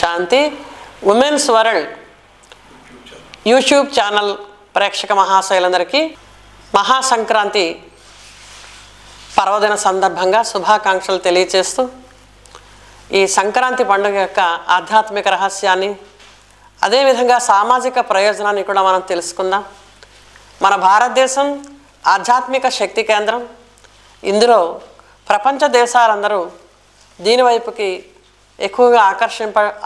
శాంతి. Women's world YouTube channel ప్రేక్షక మహాశైలందరికీ మహాసంక్రాంతి పర్వదిన సందర్భంగా శుభాకాంక్షలు తెలియజేస్తూ ఈ సంక్రాంతి పండుగ యొక్క ఆధ్యాత్మిక రహస్యాన్ని అదేవిధంగా సామాజిక ప్రయోజనాన్ని కూడా మనం తెలుసుకుందాం. మన భారతదేశం ఆధ్యాత్మిక శక్తి కేంద్రం. ఇందులో ప్రపంచ దేశాలందరూ దీనివైపుకి ఎక్కువగా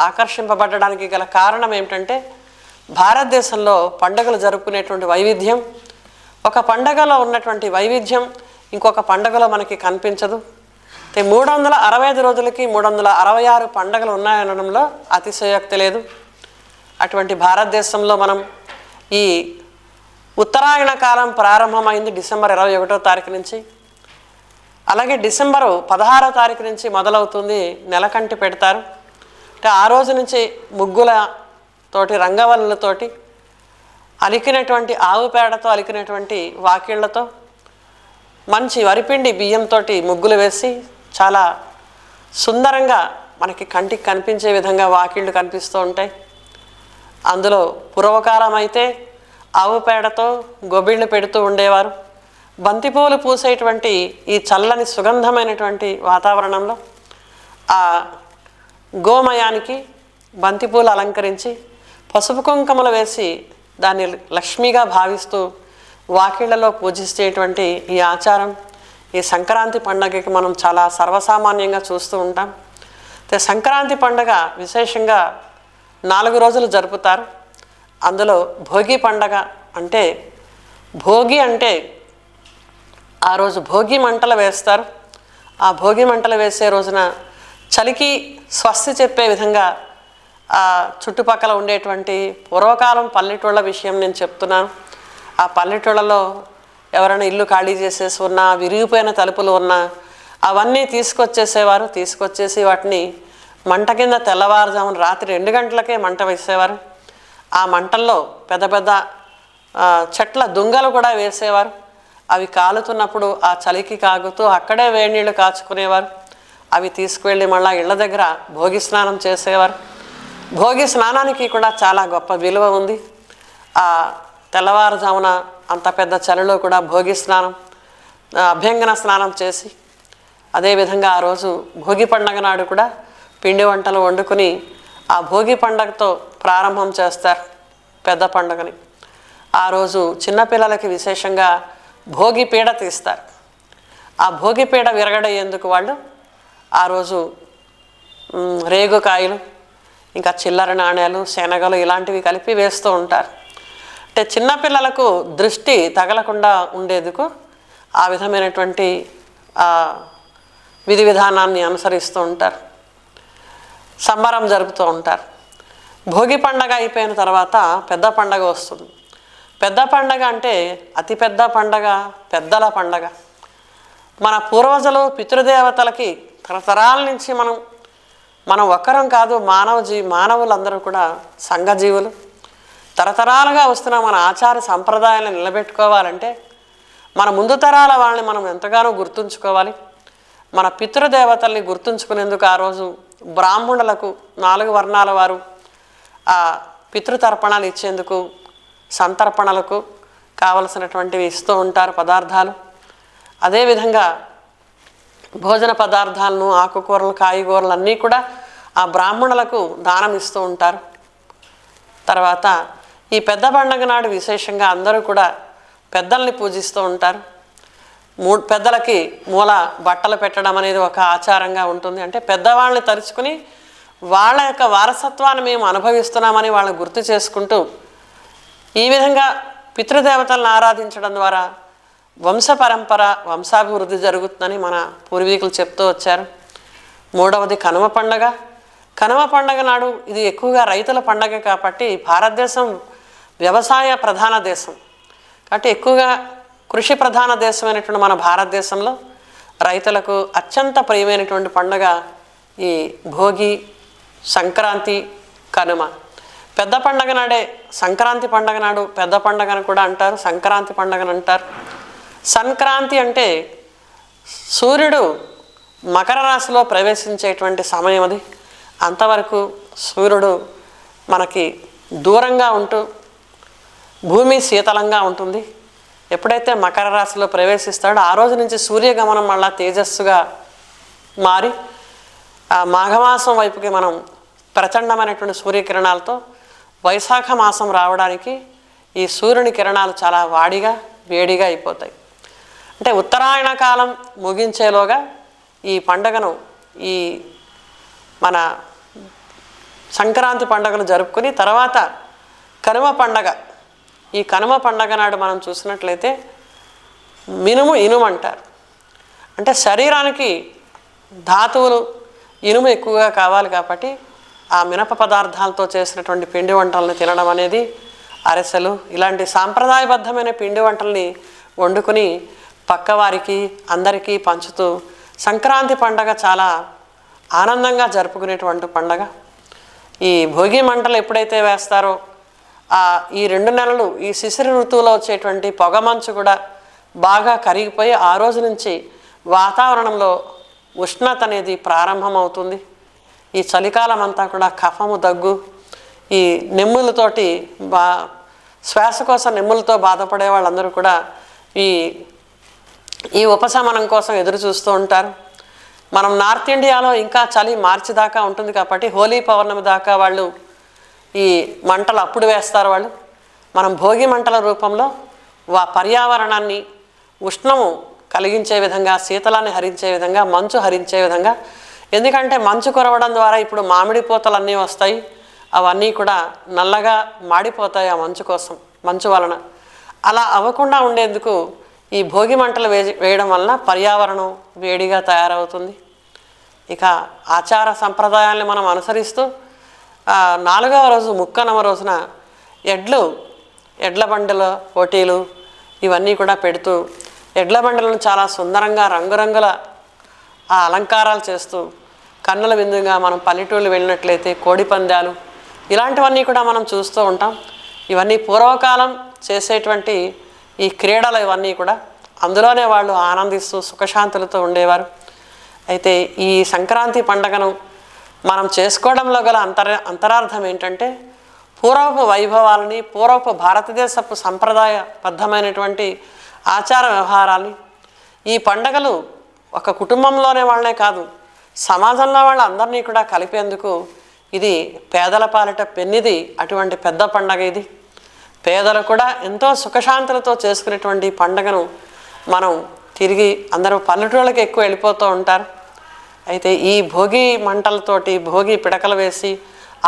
ఆకర్షింపబడడానికి గల కారణం ఏమిటంటే భారతదేశంలో పండుగలు జరుపుకునేటువంటి వైవిధ్యం. ఒక పండుగలో ఉన్నటువంటి వైవిధ్యం ఇంకొక పండుగలో మనకి కనిపించదు. 365 రోజులకి 366 పండుగలు ఉన్నాయనడంలో అతిశయోక్తి లేదు. అటువంటి భారతదేశంలో మనం ఈ ఉత్తరాయణ కాలం ప్రారంభమైంది డిసెంబర్ 21వ తారీఖు నుంచి. అలాగే డిసెంబరు 16వ తారీఖు నుంచి మొదలవుతుంది. నెలకంటి పెడతారు. అంటే ఆ రోజు నుంచి ముగ్గులతోటి రంగవల్లులతోటి అలికినటువంటి ఆవు పేడతో అలికినటువంటి వాకిళ్లతో మంచి వరిపిండి బియ్యంతో ముగ్గులు వేసి చాలా సుందరంగా మనకి కంటికి కనిపించే విధంగా వాకిళ్ళు కనిపిస్తూ ఉంటాయి. అందులో పూర్వకాలం అయితే ఆవు పేడతో గొబ్బిళ్ళు పెడుతూ ఉండేవారు. బంతిపూలు పూసేటువంటి ఈ చల్లని సుగంధమైనటువంటి వాతావరణంలో ఆ గోమయానికి బంతిపూలు అలంకరించి పసుపు కుంకుమలు వేసి దాన్ని లక్ష్మిగా భావిస్తూ వాకిళ్లలో పూజించేటువంటి ఈ ఆచారం ఈ సంక్రాంతి పండుగకి మనం చాలా సర్వసామాన్యంగా చూస్తూ ఉంటాం. సంక్రాంతి పండుగ విశేషంగా 4 రోజులు జరుపుతారు. అందులో భోగి పండగ అంటే భోగి అంటే ఆ రోజు భోగి మంటలు వేస్తారు. ఆ భోగి మంటలు వేసే రోజున చలికి స్వస్తి చెప్పే విధంగా ఆ చుట్టుపక్కల ఉండేటువంటి పూర్వకాలం పల్లెటూళ్ళ విషయం నేను చెప్తున్నాను. ఆ పల్లెటూళ్ళలో ఎవరైనా ఇల్లు ఖాళీ చేసేసి ఉన్నా, విరిగిపోయిన తలుపులు ఉన్నా అవన్నీ తీసుకొచ్చేసేవారు. తీసుకొచ్చేసి వాటిని మంట కింద తెల్లవారుజామున రాత్రి 2 గంటలకే మంట వేసేవారు. ఆ మంటల్లో పెద్ద పెద్ద చెట్ల దుంగలు కూడా వేసేవారు. అవి కాలుతున్నప్పుడు ఆ చలికి కాగుతూ అక్కడే వేడి నీళ్ళు కాచుకునేవారు. అవి తీసుకువెళ్ళి మళ్ళీ ఇళ్ళ దగ్గర భోగి స్నానం చేసేవారు. భోగి స్నానానికి కూడా చాలా గొప్ప విలువ ఉంది. ఆ తెల్లవారుజామున అంత పెద్ద చలిలో కూడా భోగి స్నానం అభ్యంగన స్నానం చేసి అదేవిధంగా ఆ రోజు భోగి పండగ నాడు కూడా పిండి వంటలు వండుకొని ఆ భోగి పండగతో ప్రారంభం చేస్తారు పెద్ద పండుగని. ఆ రోజు చిన్నపిల్లలకి విశేషంగా భోగి పీడ తీస్తారు. ఆ భోగి పీడ విరగడయ్యేందుకు వాళ్ళు ఆ రోజు రేగుకాయలు ఇంకా చిల్లర నాణ్యాలు శనగలు ఇలాంటివి కలిపి వేస్తూ ఉంటారు. అంటే చిన్నపిల్లలకు దృష్టి తగలకుండా ఉండేందుకు ఆ విధమైనటువంటి విధి విధానాన్ని అనుసరిస్తూ ఉంటారు. సంబరం జరుపుతూ ఉంటారు. భోగి పండగ అయిపోయిన తర్వాత పెద్ద పండగ వస్తుంది. పెద్ద పండగ అంటే అతిపెద్ద పండగ, పెద్దల పండగ. మన పూర్వజులు పితృదేవతలకి తరతరాల నుంచి మనం ఒక్కరం కాదు, మానవులందరూ కూడా సంఘజీవులు. తరతరాలుగా వస్తున్న మన ఆచార సంప్రదాయాలను నిలబెట్టుకోవాలంటే మన ముందు తరాల వాళ్ళని మనం ఎంతగానో గుర్తుంచుకోవాలి. మన పితృదేవతల్ని గుర్తుంచుకునేందుకు ఆ రోజు బ్రాహ్మణులకు 4 వర్ణాల వారు ఆ పితృతర్పణాలు ఇచ్చేందుకు సంతర్పణలకు కావలసినటువంటివి ఇస్తూ ఉంటారు పదార్థాలు. అదేవిధంగా భోజన పదార్థాలను ఆకుకూరలు కాయగూరలు అన్నీ కూడా ఆ బ్రాహ్మణులకు దానం ఇస్తూ ఉంటారు. తర్వాత ఈ పెద్ద పండుగ నాడు విశేషంగా అందరూ కూడా పెద్దల్ని పూజిస్తూ ఉంటారు. పెద్దలకి మూల బట్టలు పెట్టడం అనేది ఒక ఆచారంగా ఉంటుంది. అంటే పెద్దవాళ్ళని తలుచుకుని వాళ్ళ యొక్క వారసత్వాన్ని మేము అనుభవిస్తున్నామని వాళ్ళని గుర్తు చేసుకుంటూ ఈ విధంగా పితృదేవతలను ఆరాధించడం ద్వారా వంశాభివృద్ధి జరుగుతుందని మన పూర్వీకులు చెప్తూ వచ్చారు. 3వది కనుమ పండగ. కనుమ పండగ నాడు ఇది ఎక్కువగా రైతుల పండగ కాబట్టి భారతదేశం వ్యవసాయ ప్రధాన దేశం కాబట్టి ఎక్కువగా కృషి ప్రధాన దేశమైనటువంటి మన భారతదేశంలో రైతులకు అత్యంత ప్రియమైనటువంటి పండుగ ఈ భోగి, సంక్రాంతి, కనుమ. పెద్ద పండగ నాడే సంక్రాంతి పండగ నాడు పెద్ద పండగను కూడా అంటారు, సంక్రాంతి పండగను అంటారు. సంక్రాంతి అంటే సూర్యుడు మకర రాశిలో ప్రవేశించేటువంటి సమయం అది. అంతవరకు సూర్యుడు మనకి దూరంగా ఉంటూ భూమి శీతలంగా ఉంటుంది. ఎప్పుడైతే మకర రాశిలో ప్రవేశిస్తాడో ఆ రోజు నుంచి సూర్యగమనం మళ్ళా తేజస్సుగా మారి ఆ మాఘమాసం వైపుకి మనం ప్రచండమైనటువంటి సూర్యకిరణాలతో వైశాఖ మాసం రావడానికి ఈ సూర్యుని కిరణాలు చాలా వాడిగా వేడిగా అయిపోతాయి. అంటే ఉత్తరాయణ కాలం ముగించేలోగా ఈ పండగను ఈ మన సంక్రాంతి పండుగను జరుపుకొని తర్వాత కనుమ పండగ, ఈ కనుమ పండగ నాడు మనం చూసినట్లయితే ఇనుము అంటారు. అంటే శరీరానికి ధాతువులు ఇనుము ఎక్కువగా కావాలి కాబట్టి ఆ మినప పదార్థాలతో చేసినటువంటి పిండి వంటలను తినడం అనేది, అరిసెలు ఇలాంటి సాంప్రదాయబద్ధమైన పిండి వంటల్ని వండుకొని పక్కవారికి అందరికీ పంచుతూ సంక్రాంతి పండగ చాలా ఆనందంగా జరుపుకునేటువంటి పండగ. ఈ భోగి మంటలు ఎప్పుడైతే వేస్తారో ఈ 2 నెలలు ఈ శిశిర ఋతువులో వచ్చేటువంటి పొగమంచు కూడా బాగా కరిగిపోయి ఆ రోజు నుంచి వాతావరణంలో ఉష్ణత అనేది ప్రారంభమవుతుంది. ఈ చలికాలం అంతా కూడా కఫము, దగ్గు, ఈ నెమ్ములతోటి శ్వాసకోశ నెమ్ములతో బాధపడే వాళ్ళందరూ కూడా ఈ ఉపశమనం కోసం ఎదురు చూస్తూ ఉంటారు. మనం నార్త్ ఇండియాలో ఇంకా చలి మార్చి దాకా ఉంటుంది కాబట్టి హోలీ పౌర్ణమి దాకా వాళ్ళు ఈ మంటలు అప్పుడు వేస్తారు వాళ్ళు. మనం భోగి మంటల రూపంలో పర్యావరణాన్ని ఉష్ణము కలిగించే విధంగా, శీతలాన్ని హరించే విధంగా, మంచు హరించే విధంగా, ఎందుకంటే మంచు కురవడం ద్వారా ఇప్పుడు మామిడి పూతలన్నీ వస్తాయి, అవన్నీ కూడా నల్లగా మాడిపోతాయి ఆ మంచు వలన. అలా అవ్వకుండా ఉండేందుకు ఈ భోగి మంటలు వేయడం వలన పర్యావరణం వేడిగా తయారవుతుంది. ఇక ఆచార సంప్రదాయాల్ని మనం అనుసరిస్తూ 4వ రోజు ముక్కనవ రోజున ఎడ్ల బండిల పోటీలు ఇవన్నీ కూడా పెడుతూ ఎడ్ల బండిలను చాలా సుందరంగా రంగురంగుల అలంకారాలు చేస్తూ కన్నుల విందుగా మనం పల్లెటూళ్ళు వెళ్ళినట్లయితే కోడి పందాలు ఇలాంటివన్నీ కూడా మనం చూస్తూ ఉంటాం. ఇవన్నీ పూర్వకాలం చేసేటువంటి ఈ క్రీడలు ఇవన్నీ కూడా అందులోనే వాళ్ళు ఆనందిస్తూ సుఖశాంతులతో ఉండేవారు. అయితే ఈ సంక్రాంతి పండుగను మనం చేసుకోవడంలో గల అంతరార్థం ఏంటంటే పూర్వపు వైభవాలని, పూర్వపు భారతదేశపు సంప్రదాయబద్ధమైనటువంటి ఆచార వ్యవహారాల్ని, ఈ పండుగలు ఒక కుటుంబంలోనే వాళ్ళనే కాదు సమాజంలో వాళ్ళందరినీ కూడా కలిపేందుకు ఇది పేదల పాలిట పెన్నిది అటువంటి పెద్ద పండగ ఇది. పేదలు కూడా ఎంతో సుఖశాంతులతో చేసుకునేటువంటి పండుగను మనం తిరిగి అందరూ పల్లెటూళ్ళకి ఎక్కువ వెళ్ళిపోతూ ఉంటారు. అయితే ఈ భోగి మంటలతోటి భోగి పిడకలు వేసి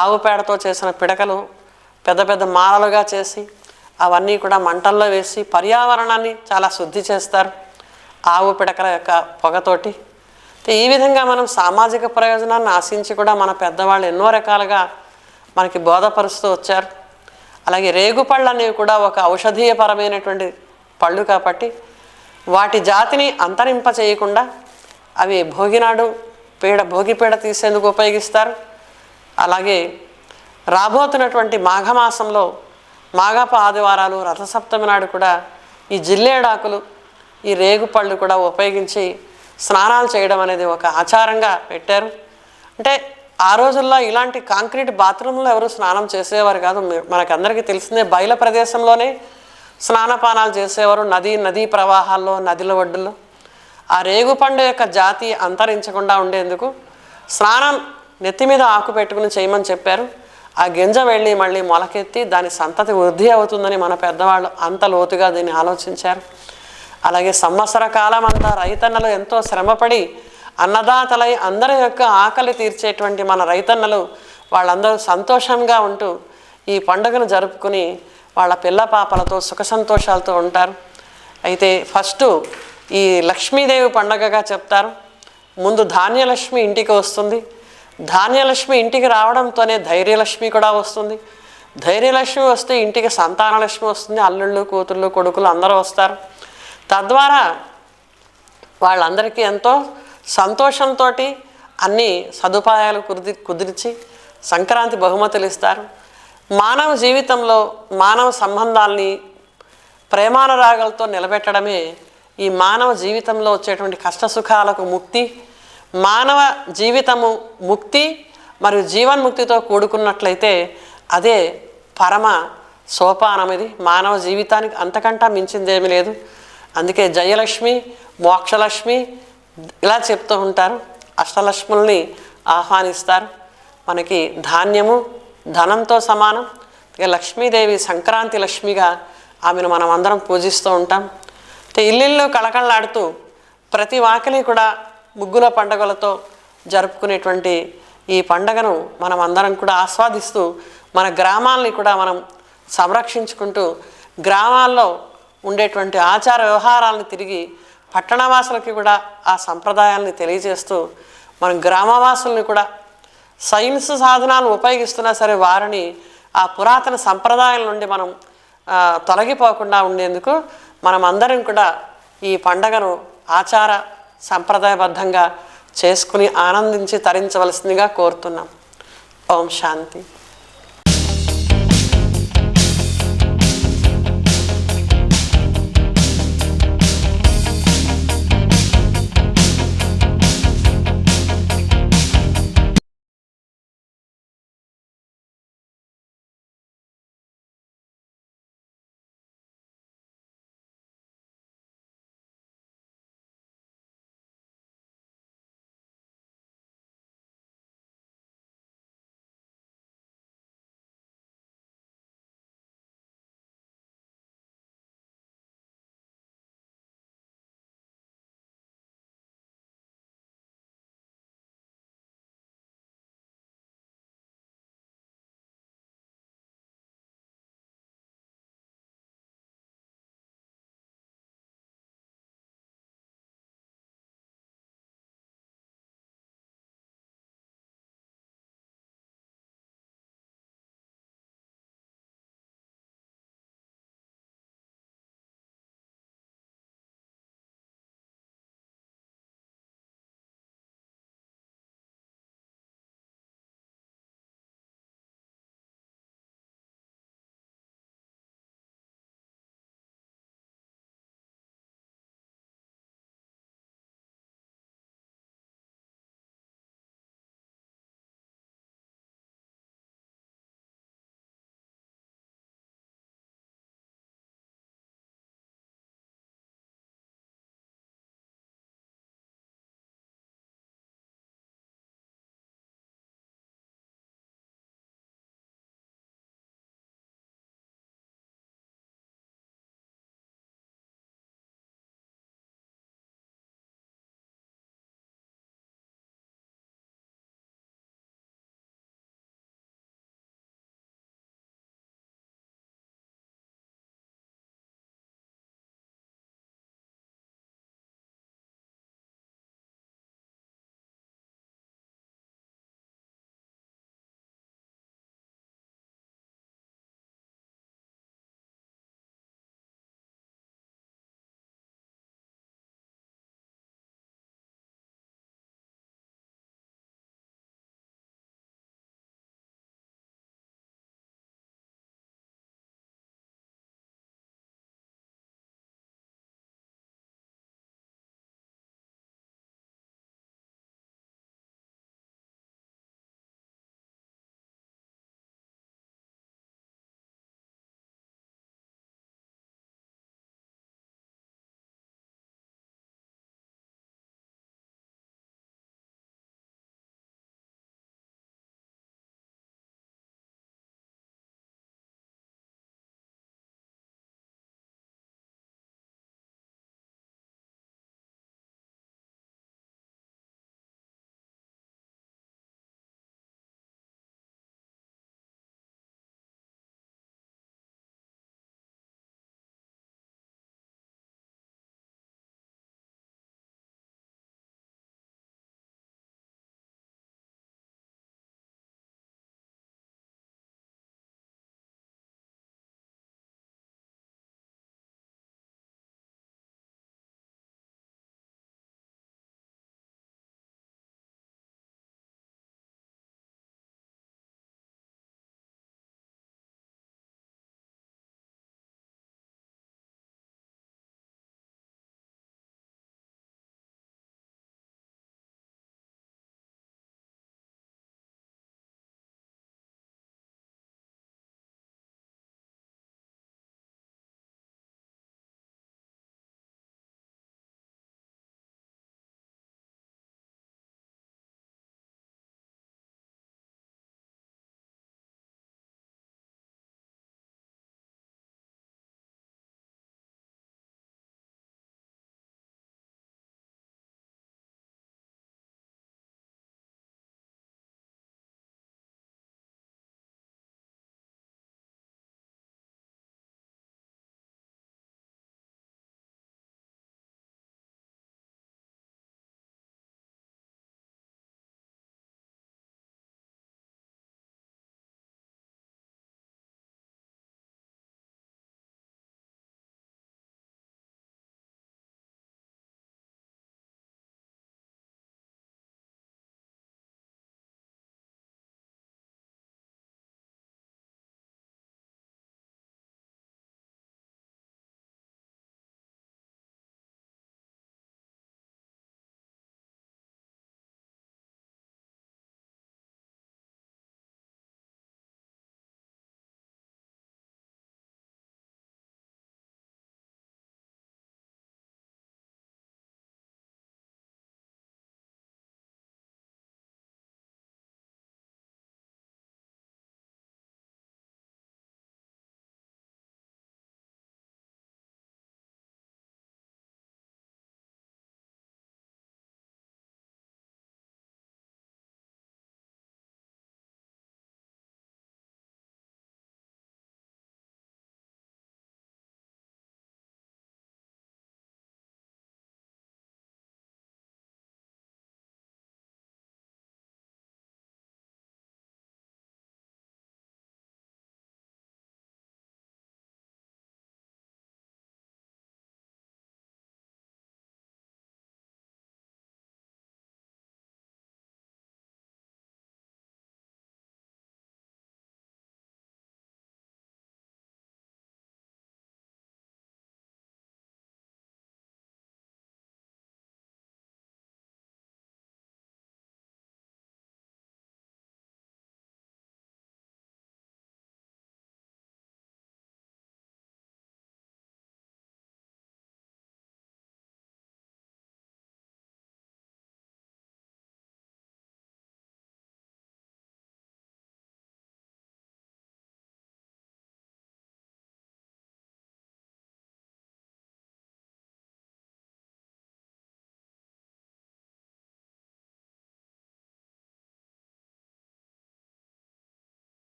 ఆవు పేడతో చేసిన పిడకలు పెద్ద పెద్ద మాలలుగా చేసి అవన్నీ కూడా మంటల్లో వేసి పర్యావరణాన్ని చాలా శుద్ధి చేస్తారు ఆవు పిడకల యొక్క పొగతోటి. ఈ విధంగా మనం సామాజిక ప్రయోజనాన్ని ఆశించి కూడా మన పెద్దవాళ్ళు ఎన్నో రకాలుగా మనకి బోధపరుస్తూ వచ్చారు. అలాగే రేగుపళ్ళు అనేవి కూడా ఒక ఔషధీయపరమైనటువంటి పళ్ళు కాబట్టి వాటి జాతిని అంతరింప చేయకుండా అవి భోగినాడు భోగి పీడ తీసేందుకు ఉపయోగిస్తారు. అలాగే రాబోతున్నటువంటి మాఘమాసంలో మాఘపు ఆదివారాలు రథసప్తమి నాడు కూడా ఈ జిల్లేడాకులు ఈ రేగుపళ్ళు కూడా ఉపయోగించి స్నానాలు చేయడం అనేది ఒక ఆచారంగా పెట్టారు. అంటే ఆ రోజుల్లో ఇలాంటి కాంక్రీట్ బాత్రూంలో ఎవరు స్నానం చేసేవారు కాదు. మనకందరికీ తెలిసిందే బయల ప్రదేశంలోనే స్నానపానాలు చేసేవారు, నదీ ప్రవాహాల్లో, నదుల ఒడ్డుల్లో. ఆ రేగుపండు యొక్క జాతి అంతరించకుండా ఉండేందుకు స్నానం నెత్తి మీద ఆకు పెట్టుకుని చేయమని చెప్పారు. ఆ గింజ వెళ్ళి మళ్ళీ మొలకెత్తి దాని సంతతి వృద్ధి అవుతుందని మన పెద్దవాళ్ళు అంత లోతుగా దీన్ని ఆలోచించారు. అలాగే సంవత్సర కాలం అంతా రైతన్నలు ఎంతో శ్రమపడి అన్నదాతలై అందరి యొక్క ఆకలి తీర్చేటువంటి మన రైతన్నలు వాళ్ళందరూ సంతోషంగా ఉంటూ ఈ పండుగను జరుపుకుని వాళ్ళ పిల్ల పాపలతో సుఖ సంతోషాలతో ఉంటారు. అయితే ఫస్ట్ ఈ లక్ష్మీదేవి పండుగగా చెప్తారు. ముందు ధాన్యలక్ష్మి ఇంటికి వస్తుంది. ధాన్యలక్ష్మి ఇంటికి రావడంతోనే ధైర్యలక్ష్మి కూడా వస్తుంది. ధైర్యలక్ష్మి వస్తే ఇంటికి సంతానలక్ష్మి వస్తుంది. అల్లుళ్ళు, కూతుళ్ళు, కొడుకులు అందరూ వస్తారు. తద్వారా వాళ్ళందరికీ ఎంతో సంతోషంతో అన్ని సదుపాయాలు కుదిర్చి సంక్రాంతి బహుమతులు ఇస్తారు. మానవ జీవితంలో మానవ సంబంధాల్ని ప్రేమానురాగాలతో నిలబెట్టడమే ఈ మానవ జీవితంలో వచ్చేటువంటి కష్టసుఖాలకు ముక్తి. మానవ జీవితము ముక్తి, మరియు జీవన్ముక్తితో కూడుకున్నట్లయితే అదే పరమ సోపానం. ఇది మానవ జీవితానికి అంతకంటా మించిందేమీ లేదు. అందుకే జయలక్ష్మి, మోక్షలక్ష్మి ఇలా చెప్తూ ఉంటారు. అష్టలక్ష్ముల్ని ఆహ్వానిస్తారు. మనకి ధాన్యము ధనంతో సమానం. ఇక లక్ష్మీదేవి సంక్రాంతి లక్ష్మిగా ఆమెను మనం అందరం పూజిస్తూ ఉంటాం. ఇల్లిళ్ళు కళకళలాడుతూ ప్రతి వాకిలి కూడా ముగ్గుల పండుగలతో జరుపుకునేటువంటి ఈ పండగను మనం అందరం కూడా ఆస్వాదిస్తూ మన గ్రామాలని కూడా మనం సంరక్షించుకుంటూ గ్రామాల్లో ఉండేటువంటి ఆచార వ్యవహారాలను తిరిగి పట్టణవాసులకి కూడా ఆ సంప్రదాయాలని తెలియజేస్తూ మన గ్రామవాసుల్ని కూడా సైన్స్ సాధనాలు ఉపయోగిస్తున్నా సరే వారిని ఆ పురాతన సంప్రదాయాల నుండి మనం తొలగిపోకుండా ఉండేందుకు మనం అందరం కూడా ఈ పండగను ఆచార సంప్రదాయబద్ధంగా చేసుకుని ఆనందించి తరించవలసిందిగా కోరుతున్నాం. ఓం శాంతి.